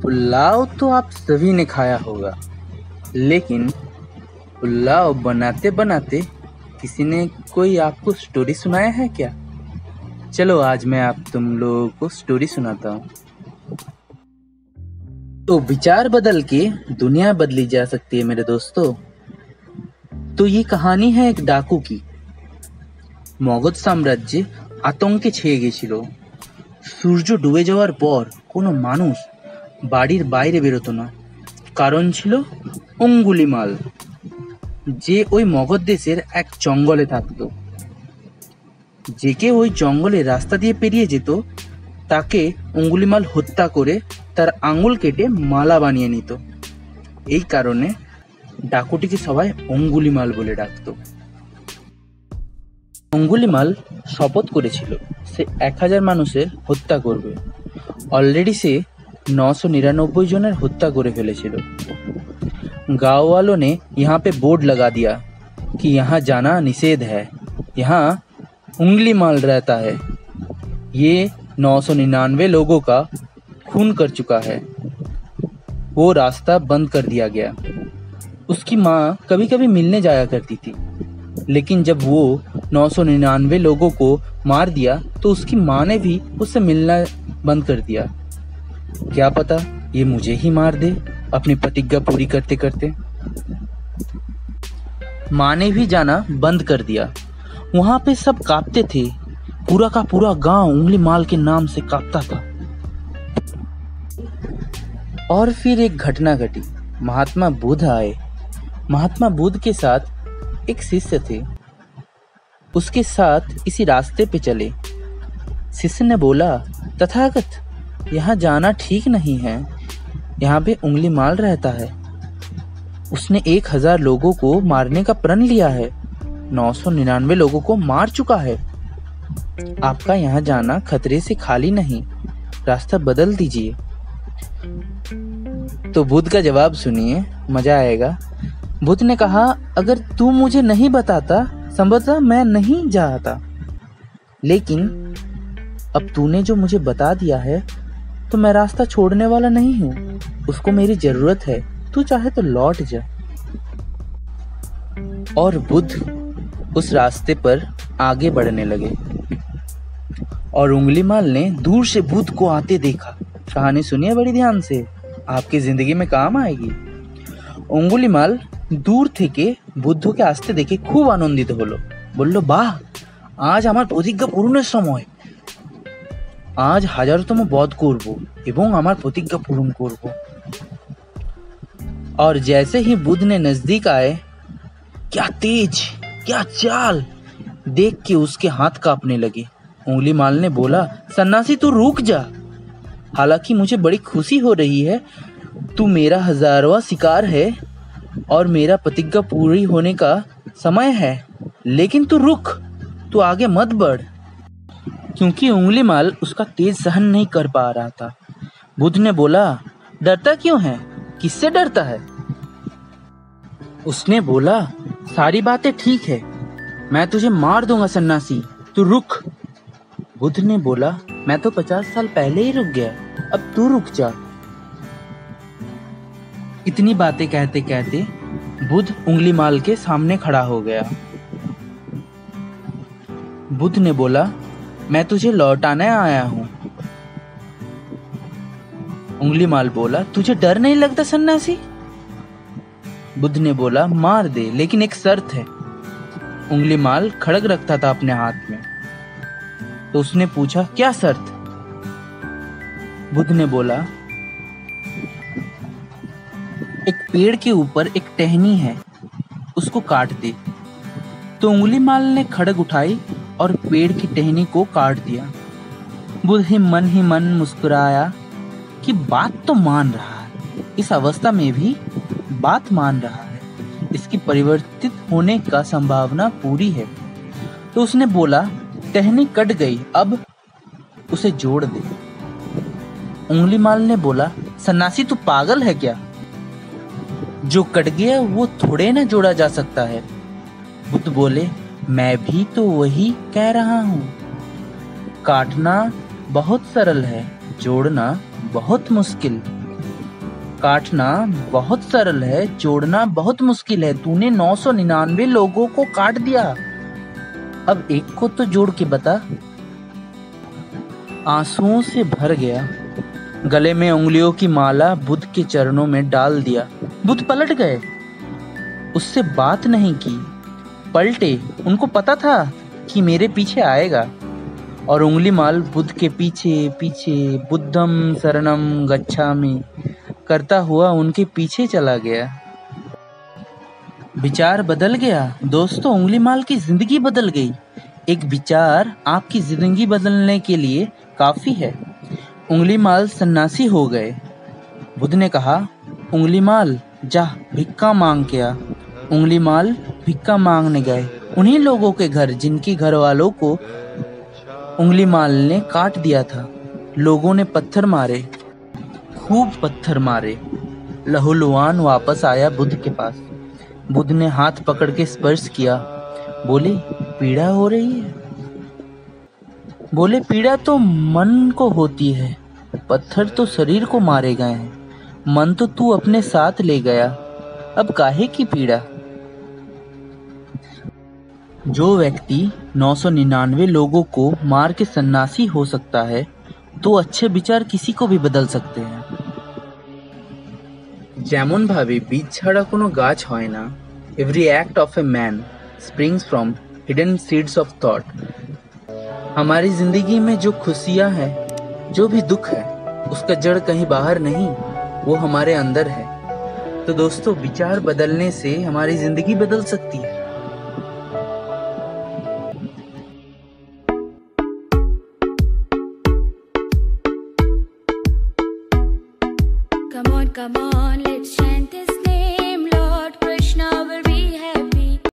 पुलाव तो आप सभी ने खाया होगा, लेकिन पुलाव बनाते बनाते किसी ने कोई आपको स्टोरी सुनाया है क्या? चलो आज मैं तुम लोगों को स्टोरी सुनाता हूँ। तो विचार बदल के दुनिया बदली जा सकती है मेरे दोस्तों। तो ये कहानी है एक डाकू की। মগধ সাম্রাজ্যে আতঙ্কে ছেয়ে গেছিল। সূর্য ডুবে যাওয়ার পর কোনো মানুষ বাড়ির বাইরে বেরোতো না। কারণ ছিল অঙ্গুলিমাল, যে ওই মগধ দেশের এক জঙ্গলে থাকতো। যে কেউ ওই জঙ্গলের রাস্তা দিয়ে পেরিয়ে যেত তাকে অঙ্গুলিমাল হত্যা করে তার আঙুল কেটে মালা বানিয়ে নিত। এই কারণে ডাকুটিকে সবাই অঙ্গুলিমাল বলে ডাকতো। অঙ্গুলিমাল শপথ করেছিল সে 1000 মানুষের হত্যা করবে। অলরেডি সে 999 জনের হত্যা করে ফেলেছিল। गांव वालों ने यहाँ पे बोर्ड लगा दिया कि यहाँ जाना निषेध है, यहाँ उंगलीमाल रहता है। ये 999 लोगों का खून कर चुका है। वो रास्ता बंद कर दिया गया। उसकी माँ कभी कभी मिलने जाया करती थी, लेकिन जब वो 999 लोगों को मार दिया तो उसकी माँ ने भी उससे मिलना बंद कर दिया। क्या पता ये मुझे ही मार दे अपनी प्रतिज्ञा पूरी करते करते। माँ ने भी जाना बंद कर दिया। वहां पे सब कांपते थे। पूरा का पूरा गांव उंगलीमाल के नाम से कांपता था। और फिर एक घटना घटी। महात्मा बुद्ध आए। महात्मा बुद्ध के साथ एक शिष्य थे। उसके साथ इसी रास्ते पे चले। शिष्य ने बोला, तथागत यहाँ जाना ठीक नहीं है, यहाँ पे उंगलीमाल रहता है। उसने 1000 लोगों को मारने का प्रण लिया है, 999 लोगों को मार चुका है। आपका यहाँ जाना खतरे से खाली नहीं, रास्ता बदल दीजिए। तो बुद्ध का जवाब सुनिए, मजा आएगा। बुद्ध ने कहा, अगर तू मुझे नहीं बताता संभवतः मैं नहीं जाता, लेकिन अब तूने जो मुझे बता दिया है तो मैं रास्ता छोड़ने वाला नहीं हूँ। उसको मेरी जरूरत है, तू चाहे तो लौट जा। और बुद्ध उस रास्ते पर आगे बढ़ने लगे और उंगलीमाल ने दूर से बुद्ध को आते देखा। कहानी सुनिए बड़ी ध्यान से, आपकी जिंदगी में काम आएगी। उंगलीमाल দূর থেকে বুদ্ধকে আসতে দেখে খুব আনন্দিত হলো। বলল, বাহ, আজ আমার প্রতিজ্ঞা পূরণের সময়। আজ 1000তম বধ করব এবং আমার প্রতিজ্ঞা পূরণ করব। और जैसे ही बुद्ध ने नजदीक आए, क्या तेज, क्या चाल, देख के उसके हाथ कांपने लगे। उंगलीमाल ने बोला, सन्यासी तू रुक जा। हालांकि मुझे बड़ी खुशी हो रही है, तू मेरा 1000वां शिकार है और मेरा प्रतिज्ञा पूरी होने का समय है, लेकिन तू रुक, तू आगे मत बढ़। क्योंकि उंगलीमाल उसका तेज सहन नहीं कर पा रहा था। बुद्ध ने बोला, डरता क्यों है, किससे डरता है? उसने बोला, सारी बातें ठीक है, मैं तुझे मार दूंगा सन्यासी, तू रुक। बुद्ध ने बोला, मैं तो 50 साल पहले ही रुक गया, अब तू रुक जा। इतनी बातें कहते कहते बुद्ध उंगलीमाल के सामने खड़ा हो गया। बुद्ध ने बोला, मैं तुझे लौटाने आया हूं। उंगलीमाल बोला, तुझे डर नहीं लगता सन्यासी? बुद्ध ने बोला, मार दे, लेकिन एक शर्त है। उंगलीमाल खड़ग रखता था अपने हाथ में। तो उसने पूछा, क्या शर्त? बुद्ध ने बोला, एक पेड़ के ऊपर एक टहनी है, उसको काट दे। तो उंगलीमाल ने खड़ग उठाई और पेड़ की टहनी को काट दिया। बुद्ध ही मन मुस्कुराया कि बात तो मान रहा है, इस अवस्था में भी बात मान रहा है, इसकी परिवर्तित होने का संभावना पूरी है। तो उसने बोला, टहनी कट गई, अब उसे जोड़ दे। उंगलीमाल ने बोला, सन्यासी तू पागल है क्या? जो कट गया वो थोड़े ना जोड़ा जा सकता है। बुद्ध बोले, मैं भी तो वही कह रहा हूँ। काटना बहुत सरल है, जोड़ना बहुत मुश्किल। काटना बहुत सरल है, जोड़ना बहुत मुश्किल है। तूने 999 लोगों को काट दिया, अब एक को तो जोड़ के बता। आंसुओं से भर गया, गले में उंगलियों की माला बुद्ध के चरणों में डाल दिया। बुद्ध पलट गए, उससे बात नहीं की, पलटे। उनको पता था कि मेरे पीछे आएगा, और उंगली माल बुद्ध के पीछे पीछे बुद्धम शरणम गच्छामि करता हुआ उनके पीछे चला गया। विचार बदल गया दोस्तों, उंगली माल की जिंदगी बदल गई। एक विचार आपकी जिंदगी बदलने के लिए काफी है। उंगली माल सन्यासी हो गए। बुद्ध ने कहा, उंगली माल जा भिक्का मांग के आ। उंगली माल भिक्का मांगने गए उन्हीं लोगों के घर जिनके घर वालों को उंगली माल ने काट दिया था। लोगों ने पत्थर मारे, खूब पत्थर मारे। लहूलुहान वापस आया बुद्ध के पास। बुद्ध ने हाथ पकड़ के स्पर्श किया, बोले पीड़ा हो रही है? बोले पीड़ा तो मन को होती है, पत्थर तो शरीर को मारे गए हैं, मन तो तू अपने साथ ले गया, अब काहे की पीड़ा? जो व्यक्ति 999 लोगों को मार के सन्यासी हो सकता है, तो अच्छे विचार किसी को भी बदल सकते हैं। যেমন ভাবে বীজ ছাড়া কোনো গাছ হয় না, every act of a man springs from hidden seeds of thought. हमारी जिंदगी में जो खुशियां हैं, जो भी दुख है, उसका जड़ कहीं बाहर नहीं, वो हमारे अंदर है। तो दोस्तों, विचार बदलने से हमारी जिंदगी बदल सकती है। Come on, let's chant